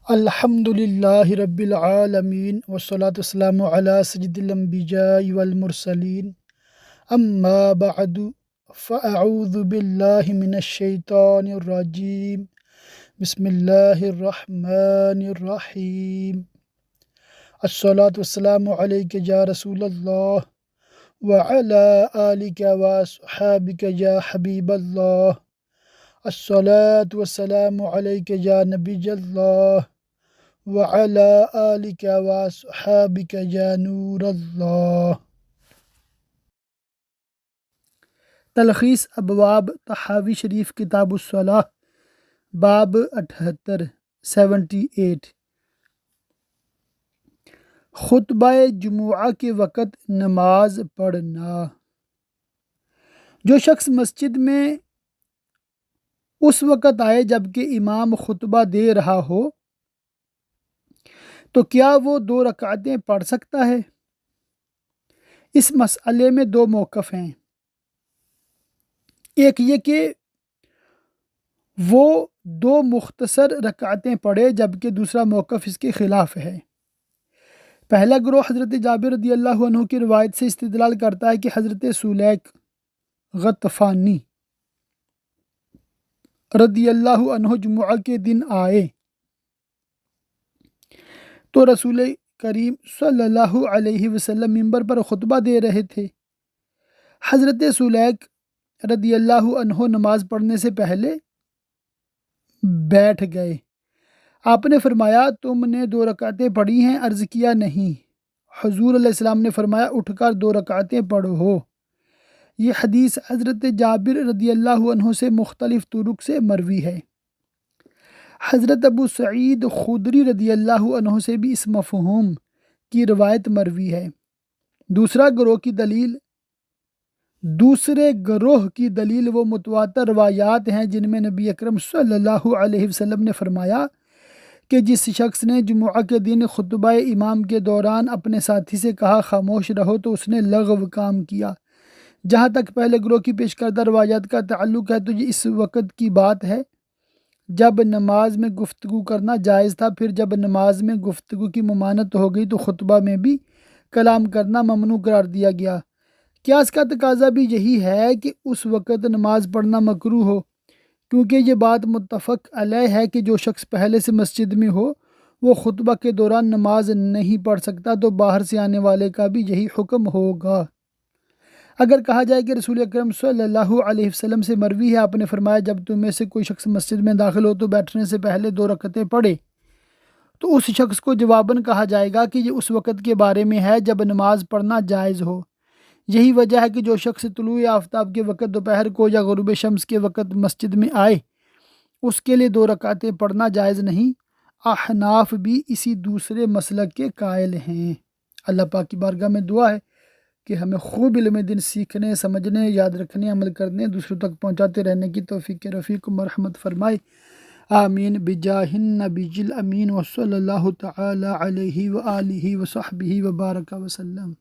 الحمد للہ رب العالمین والصلاة والسلام علی سید الانبیاء والمرسلین اما بعد فاعوذ باللہ من الشیطان الرجیم بسم اللہ الرحمن الرحیم الصلاة والسلام علیک یا رسول اللہ وعلی آلک واصحابک یا حبیب اللہ الصلاة والسلام علیک یا نبی اللہ وعلی آلک واصحابک یا نور اللہ۔ تلخیص ابواب طحاوی شریف کتاب الصلاۃ باب 78 خطبہ جمعہ کے وقت نماز پڑھنا۔ جو شخص مسجد میں اس وقت آئے جبکہ امام خطبہ دے رہا ہو تو کیا وہ 2 رکعتیں پڑھ سکتا ہے؟ اس مسئلے میں 2 موقف ہیں۔ ایک یہ کہ وہ 2 مختصر رکعتیں پڑھے، جبکہ دوسرا موقف اس کے خلاف ہے۔ پہلا گروہ حضرت جابر رضی اللہ عنہ کی روایت سے استدلال کرتا ہے کہ حضرت سلیق غطفانی رضی اللہ عنہ جمعہ کے دن آئے تو رسول کریم صلی اللہ علیہ وسلم منبر پر خطبہ دے رہے تھے۔ حضرت سلیق رضی اللہ عنہ نماز پڑھنے سے پہلے بیٹھ گئے۔ آپ نے فرمایا تم نے 2 رکعتیں پڑھی ہیں؟ عرض کیا نہیں۔ حضور علیہ السلام نے فرمایا اٹھ کر 2 رکعتیں پڑھو۔ یہ حدیث حضرت جابر رضی اللہ عنہ سے مختلف طرق سے مروی ہے۔ حضرت ابو سعید خدری رضی اللہ عنہ سے بھی اس مفہوم کی روایت مروی ہے۔ دوسرے گروہ کی دلیل وہ متواتر روایات ہیں جن میں نبی اکرم صلی اللہ علیہ وسلم نے فرمایا کہ جس شخص نے جمعہ کے دن خطبہ امام کے دوران اپنے ساتھی سے کہا خاموش رہو تو اس نے لغو کام کیا۔ جہاں تک پہلے گروہ کی پیش کردہ روایات کا تعلق ہے تو یہ اس وقت کی بات ہے جب نماز میں گفتگو کرنا جائز تھا، پھر جب نماز میں گفتگو کی ممانعت ہو گئی تو خطبہ میں بھی کلام کرنا ممنوع قرار دیا گیا۔ قیاس کا تقاضا بھی یہی ہے کہ اس وقت نماز پڑھنا مکروہ ہو، کیونکہ یہ بات متفق علیہ ہے کہ جو شخص پہلے سے مسجد میں ہو وہ خطبہ کے دوران نماز نہیں پڑھ سکتا، تو باہر سے آنے والے کا بھی یہی حکم ہوگا۔ اگر کہا جائے کہ رسول اکرم صلی اللہ علیہ وسلم سے مروی ہے، آپ نے فرمایا جب تم میں سے کوئی شخص مسجد میں داخل ہو تو بیٹھنے سے پہلے 2 رکعتیں پڑھے، تو اس شخص کو جواباً کہا جائے گا کہ یہ اس وقت کے بارے میں ہے جب نماز پڑھنا جائز ہو۔ یہی وجہ ہے کہ جو شخص طلوع آفتاب کے وقت دوپہر کو یا غروب شمس کے وقت مسجد میں آئے اس کے لیے 2 رکعتیں پڑھنا جائز نہیں۔ احناف بھی اسی دوسرے مسلک کے قائل ہیں۔ اللہ پاک کی بارگاہ میں دعا ہے کہ ہمیں خوب علم دین سیکھنے، سمجھنے، یاد رکھنے، عمل کرنے، دوسروں تک پہنچاتے رہنے کی توفیق رفیق مرحمت فرمائے، آمین بجاہ النبی الامین وصلی اللہ تعالی علیہ وآلہ وصحبہ وبارک وسلم۔